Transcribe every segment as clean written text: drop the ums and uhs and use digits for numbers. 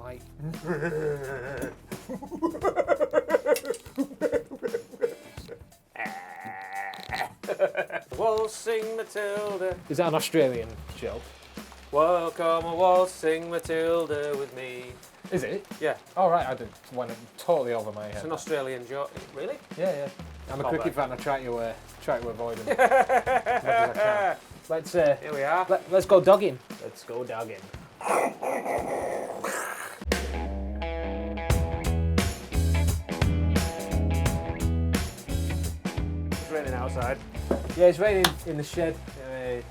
like. Waltzing Matilda. Is that an Australian joke? Welcome, waltzing Matilda with me. Is it? Yeah, Oh, right, I did. Went totally over my head. it's an Australian joke. Really? Yeah. I'm a Not cricket bad. fan. I try to avoid them as much as I can. Let's Here we are. let's go dogging. Let's go dogging. It's raining outside. Yeah, it's raining in the shed.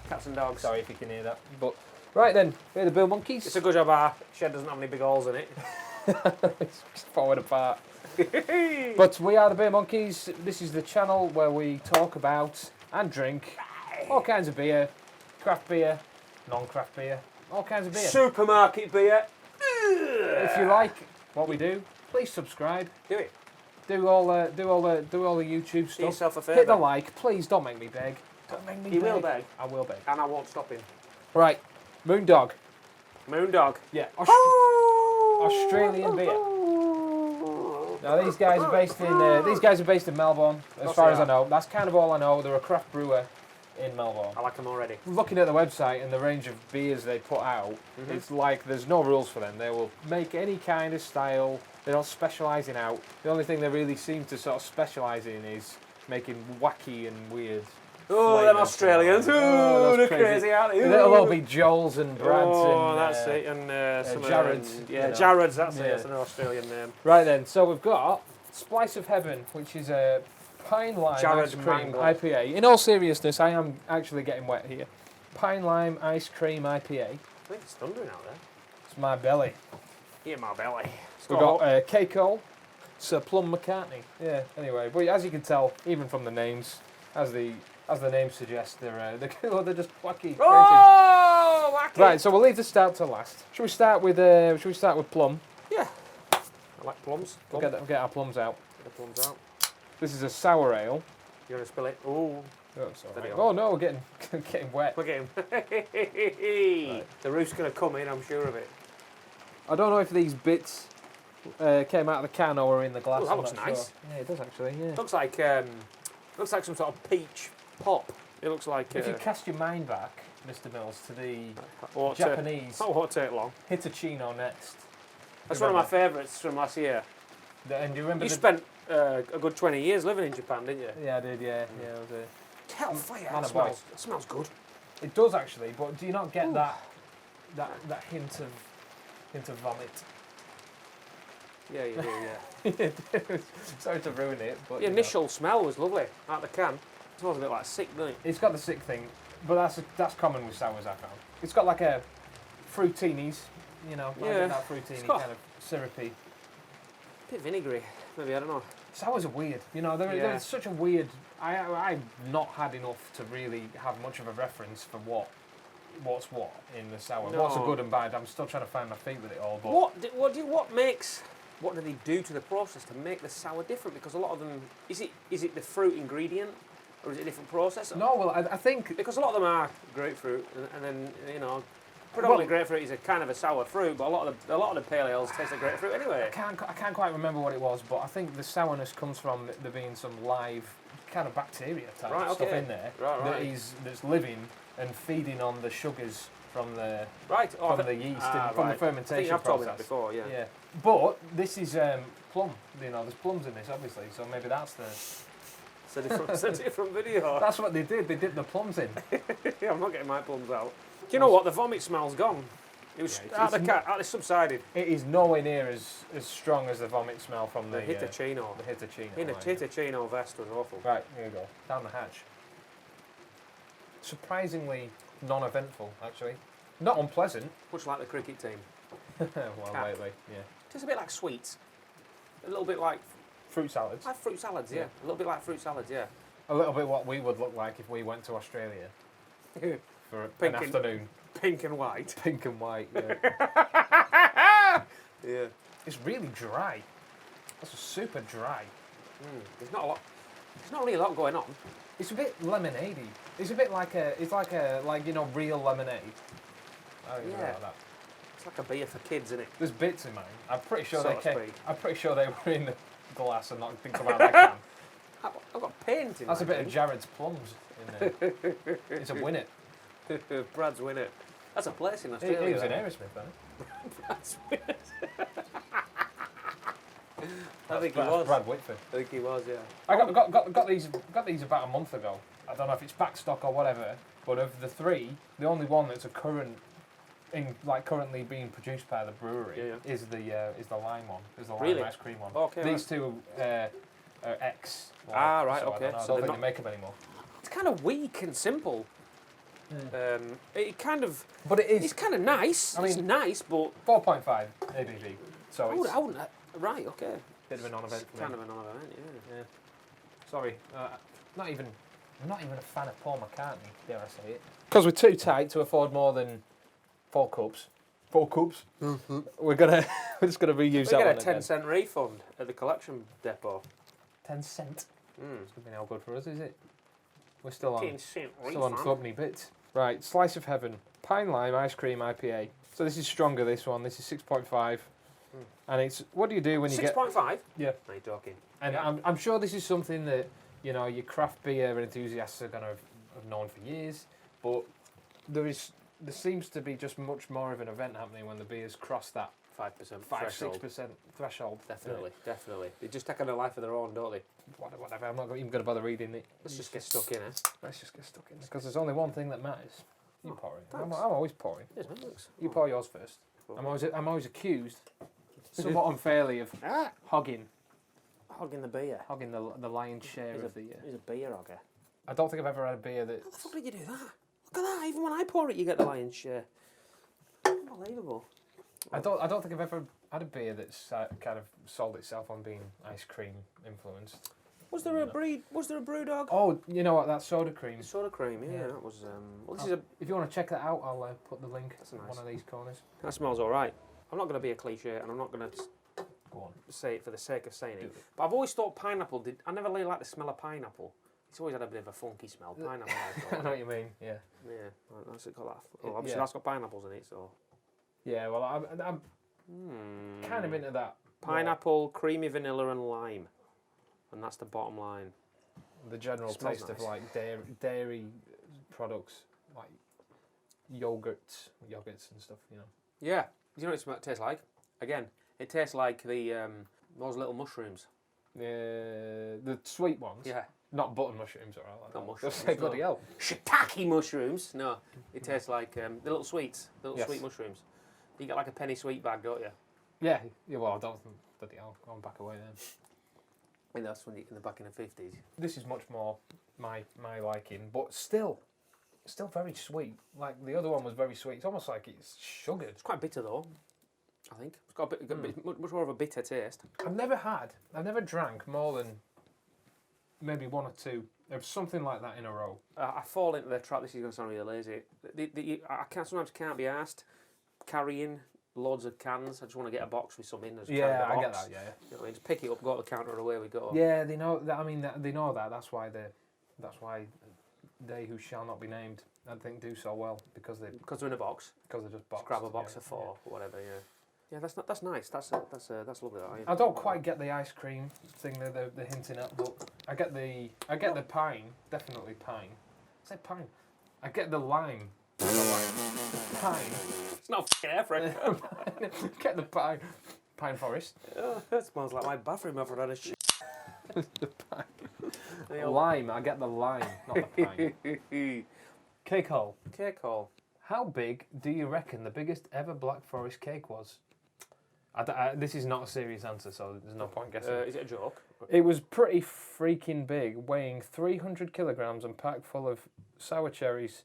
Cats and dogs. Sorry if you can hear that. But right then, we're the Bill Monkeys. It's a good job our shed doesn't have any big holes in it. It's falling apart. But we are the Beer Monkeys. This is the channel where we talk about and drink all kinds of beer, craft beer, non-craft beer, all kinds of beer. Supermarket beer. If you like what we do, please subscribe. Do it. Do all the YouTube Do stuff. yourself a Hit the favour. like. Please don't make me beg. Don't make me You beg. will beg. I will beg. And I won't stop him. Right, Moondog. Moondog. Yeah, Australian beer. Now these guys are based in Melbourne, as Course far they as I are. know. That's kind of all I know. They're a craft brewer in Melbourne. I like them already. Looking at the website and the range of beers they put out, it's like there's no rules for them. They will make any kind of style. They don't specialise in out. The only thing they really seem to sort of specialise in is making wacky and weird. Oh, them flavours. Australians. Oh, They're those crazy, aren't they? It'll all be Joel's and Brad's Oh, and that's it. And some Jared's, Yeah, you know. Jared's, that's Yeah. it. That's an Australian name. Right then, so we've got Splice of Heaven, which is a pine lime Jared's ice cream mango. IPA. In all seriousness, I am actually getting wet here. Pine lime ice cream IPA. I think it's thundering out there. It's my belly. Here, my belly. We've got Keiko, Sir Plum McCartney. Yeah. Anyway, but as you can tell, even from the names, as the name suggests, they're just wacky. Crazy. Oh, wacky. Right, so we'll leave the stout to last. Should we start with Plum? Yeah. I like plums. We'll Plum. get our plums out. Get the plums out. This is a sour ale. You want to spill it? Oh, Oh, it's all There right. you go. Oh no, we're getting wet. look at him. The roof's going to come in, I'm sure of it. I don't know if these bits came out of the can or were in the glass. Oh, that I'm looks not nice. Sure. Yeah, it does actually. Yeah. Looks like some sort of peach pop. It looks like. If you cast your mind back, Mr. Mills, to the won't Japanese That won't take long. Hitachino next. That's one of my favourites from last year. And do you remember You spent a good 20 years living in Japan, didn't you? Yeah, I did. Yeah, it was a... Hellfire! Man That of boy. smells good. It does actually, but do you not get that hint of vomit? Yeah, you do. Yeah. Sorry to ruin it, but The initial smell was lovely out the can. It smells a bit like sick, doesn't it? it's got the sick thing, but that's common with sours. I found it's got like a fruitinis, like Yeah. that fruitini It's got- kind of syrupy. A bit vinegary, maybe, I don't know. Sours are weird, they're Yeah. such a weird. I've not had enough to really have much of a reference for what's what in the sour. No. What's a good and bad? I'm still trying to find my feet with it all. But What do they do to the process to make the sour different? Because a lot of them, is it the fruit ingredient, or is it a different process? no, well, I think Because a lot of them are grapefruit, and then predominantly Well- grapefruit is a kind of a sour fruit, but a lot of the pale ales taste like grapefruit anyway. I can't quite remember what it was, but I think the sourness comes from there being some live kind of bacteria type Right, stuff okay. in there Right. that's living and feeding on the sugars from the Right. the yeast and from the I think fermentation I've told me process. that before, yeah. Yeah, but this is plum. There's plums in this, obviously. So maybe that's It's a different video. that's what they did. They dipped the plums in. Yeah, I'm not getting my plums out. Do you know what? The vomit smell's gone. It was Yeah, it's it subsided. It is nowhere near as strong as the vomit smell from the Hitachino. The Hitachino. In a line. Hitachino vest was awful. Right, here we go. Down the hatch. Surprisingly non-eventful, actually. Not unpleasant. Much like the cricket team. Well, Cap. lately, yeah. Just a bit like sweets. A little bit like Fruit salads. fruit salads, yeah. Yeah. A little bit like fruit salads, yeah. A little bit what we would look like if we went to Australia for Pink an and- afternoon. Pink and white. Pink and white, yeah. Yeah. It's really dry. That's super dry. There's not really a lot going on. It's a bit lemonade-y. It's a bit like real lemonade. I don't know Yeah. about that. It's like a beer for kids, isn't it? There's bits in mine. I'm pretty sure So they to came. speak. I'm pretty sure they were in the glass and not didn't come out of that can. I've got paint in That's a my bit of Jared's plums in there. It's a Winnet. Brad's Winnet. That's a place in He Australia. was in that. Aerosmith, then. Brad's Winnet. I think he Brad, was. Brad Whitford. I think he was, yeah. I got these about a month ago. I don't know if it's back stock or whatever, but of the three, the only one that's currently being produced by the brewery is the lime one. Is the lime Really? ice cream one. Okay, These two are X. Right, so okay. I So don't they're think they make them anymore. It's kind of weak and simple. It kind of. But it is. It's kind of nice. I mean, it's nice, but 4.5 ABV. So it's I wouldn't. Right, okay. a bit of a non-event for me. Kind of a non-event, yeah. Sorry, I'm not even a fan of Paul McCartney, dare I say it. Because we're too tight to afford more than 4 cups. 4 cups? Mm-hmm. We're just gonna reuse that We one get a 10-cent refund at the collection depot. 10 cent. It's gonna be no good for us, is it? We're still on 10-cent still on Thubney bits. Right, Slice of Heaven, Pine Lime Ice Cream IPA. So this is stronger. This one. This is 6.5. And it's, what do you do when you get... 6.5? Yeah. Are you talking? And Yeah. I'm sure this is something that, your craft beer enthusiasts are going to have known for years, but there seems to be just much more of an event happening when the beers cross that 5%. 6% threshold. Definitely. They just take on a life of their own, don't they? Whatever, I'm not even going to bother reading it. Let's just get stuck in, Let's just get stuck in. Because there's only one thing that matters. You pour it. I'm thanks. always pouring. Yes, thanks. You pour yours first. I'm always accused, somewhat unfairly, of hogging Hogging the beer. the lion's share of the. He's a beer hogger. I don't think I've ever had a beer that. How the fuck did you do that? Look at that. Even when I pour it, you get the lion's share. Unbelievable. I don't think I've ever had a beer that's kind of sold itself on being ice cream influenced. Was there a brew dog? Oh, you know what? That's soda cream. Soda cream, yeah. That was. Well, this is If you want to check that out, I'll put the link That's in nice. one of these corners. that smells all right. I'm not going to be a cliche, and I'm not going to Go on. say it for the sake of saying Do it. it. But I've always thought pineapple did. I never really liked the smell of pineapple. It's always had a bit of a funky smell. Pineapple. I I thought. know what you mean. Yeah. Yeah, that's it. Got that. Well, obviously Yeah. that's got pineapples in it, so. Yeah. Well, I'm kind of into that. Pineapple, creamy vanilla, and lime, and that's the bottom line. The general Smells taste nice. of like dairy products, like yogurts and stuff. Yeah. Do you know what it tastes like? Again, it tastes like the those little mushrooms. The sweet ones. Yeah. Not button mushrooms or all that. Not mushrooms, Say bloody no. hell. Shiitake mushrooms. No, it tastes like the little sweets, the little Yes. sweet mushrooms. You get like a penny sweet bag, don't you? Yeah. Well, I don't think bloody hell. Going back away then. And that's when you in the back in the 50s. This is much more my liking, but still very sweet. Like the other one was very sweet. It's almost like it's sugared. It's quite bitter though. I think it's got a bit much more of a bitter taste. I've never drank more than maybe 1 or 2 of something like that in a row. I fall into the trap. This is going to sound really lazy. Sometimes can't be asked carrying loads of cans. I just want to get a box with some in. Yeah, I get that. Yeah. You know what I mean? Just pick it up, go to the counter, and away we go. Yeah, they know that. I mean, they know that. That's why they who shall not be named, I think, do so well because they're in a box. Because they're just boxed. Just grab a box yeah, of 4 or whatever. Yeah. Yeah, that's nice. That's lovely. I don't quite get the ice cream thing that they're hinting at, but I get the pine, definitely pine. I said pine. I get the lime. Pine. It's not fucking air fresh. Get the pine forest. Oh, that smells like my bathroom after I had a shit. The pine. Lime. I get the lime, not the pine. Cake hole. Cake hole. How big do you reckon the biggest ever Black Forest cake was? This is not a serious answer, so there's no point guessing. Is it a joke? It was pretty freaking big, weighing 300 kilograms and packed full of sour cherries.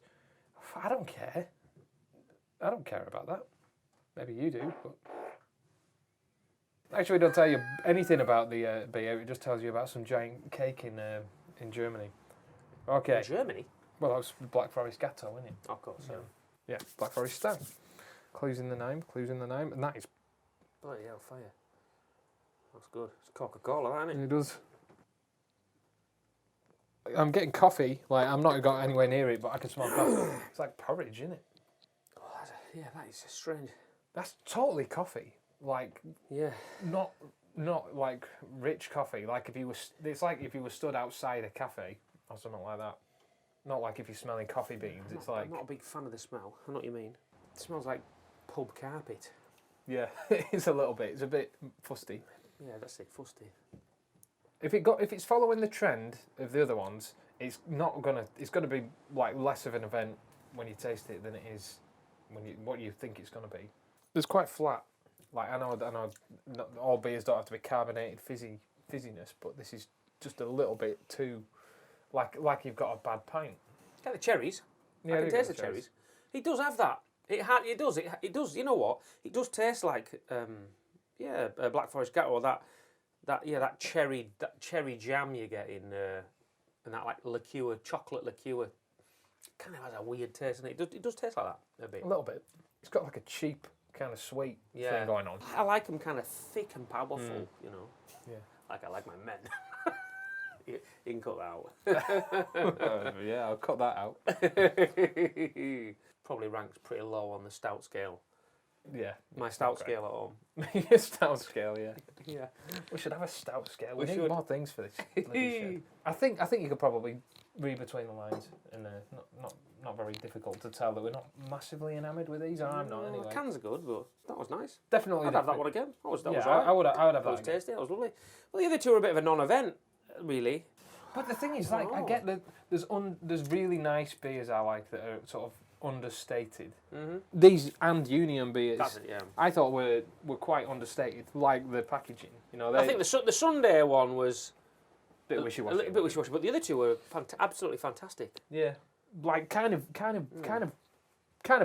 I don't care. I don't care about that. Maybe you do, but... Actually, it don't tell you anything about the beer. It just tells you about some giant cake in Germany. Okay. In Germany? Well, that was Black Forest Gatto, isn't it? Of course, yeah. Yeah, Black Forest Stout. Clues in the name, and that is... Bloody hell, fire. That's good. It's Coca-Cola, that, isn't it? It does. I'm getting coffee. Like, I'm not got anywhere near it, but I can smell coffee. It's like porridge, isn't it? Oh, that is strange. That's totally coffee. Like, Yeah. not like rich coffee. Like it's like if you were stood outside a cafe or something like that. Not like if you're smelling coffee beans. I'm not a big fan of the smell. I know what you mean. It smells like pub carpet. Yeah, it's a little bit. It's a bit fusty. Yeah, that's it, fusty. If it's following the trend of the other ones, it's gonna be like less of an event when you taste it than it is what you think it's gonna be. It's quite flat. Like I know not all beers don't have to be carbonated fizziness, but this is just a little bit too like you've got a bad pint. It's got the cherries. Yeah, I can taste the cherries. It does have that. It does. You know what? It does taste like a Black Forest Gap or that cherry jam you get in and that like liqueur, chocolate liqueur. It kind of has a weird taste, and it does taste like that a bit. A little bit. It's got like a cheap kind of sweet thing going on. I like them kind of thick and powerful. You know. Yeah. Like I like my men. You can cut that out. Yeah, I'll cut that out. Probably ranks pretty low on the stout scale. Yeah. My stout scale at home. Your stout scale, yeah. Yeah. We should have a stout scale. We We need should. more things for this. bloody shit. I think you could probably read between the lines, and not very difficult to tell that we're not massively enamoured with these. Or I'm not anyway. Cans are good, but that was nice. Definitely. I'd have that one again. That was Yeah, right. I would have That that was again. tasty. That was lovely. Well, the other two are a bit of a non-event, really. But the thing is, like, I get that there's really nice beers I like that are sort of understated. Mm-hmm. These and Union beers, That's it, yeah. I thought were quite understated, like the packaging. You know, I think the Sunday one was bit a wishy-washy. little bit wishy-washy, but the other two were absolutely fantastic. Yeah, like kind of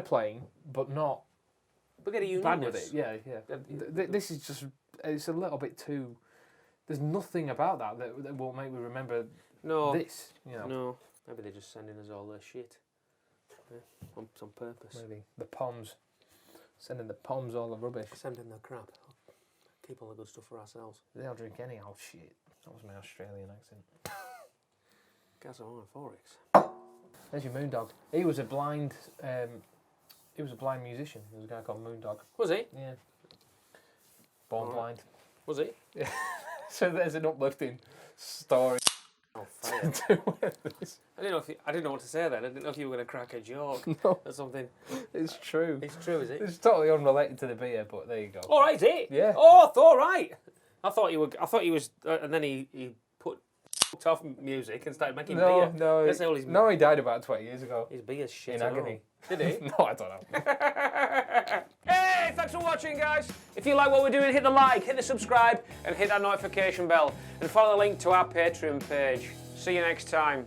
plain, but not We get a uniqueness. bad with it. Yeah, yeah. This is just, it's a little bit too. There's nothing about that will make me remember this. You know, No. Maybe they're just sending us all their shit. Yeah, on purpose. maybe the Poms, sending the Poms all the rubbish. Sending their crap. Keep all the good stuff for ourselves. They'll drink any old shit. That was my Australian accent. Gas on Forex. There's your Moondog. He was a blind. He was a blind musician. There was a guy called Moondog. Was he? Yeah. Born blind. Was he? Yeah. So there's an uplifting story. Oh, fire. to this. I didn't know what to say then. I didn't know if you were going to crack a joke No, or something. it's true. It's true, is it? It's totally unrelated to the beer, but there you go. All right, is it? Yeah. Oh, all right. I thought he was, and then he put off music and started making beer. No, That's all his, no, he died about 20 years ago. his beer's shit. In and all. agony. Did he? No, I don't know. Hey, thanks for watching, guys. If you like what we're doing, hit the like, hit the subscribe, and hit that notification bell. And follow the link to our Patreon page. See you next time.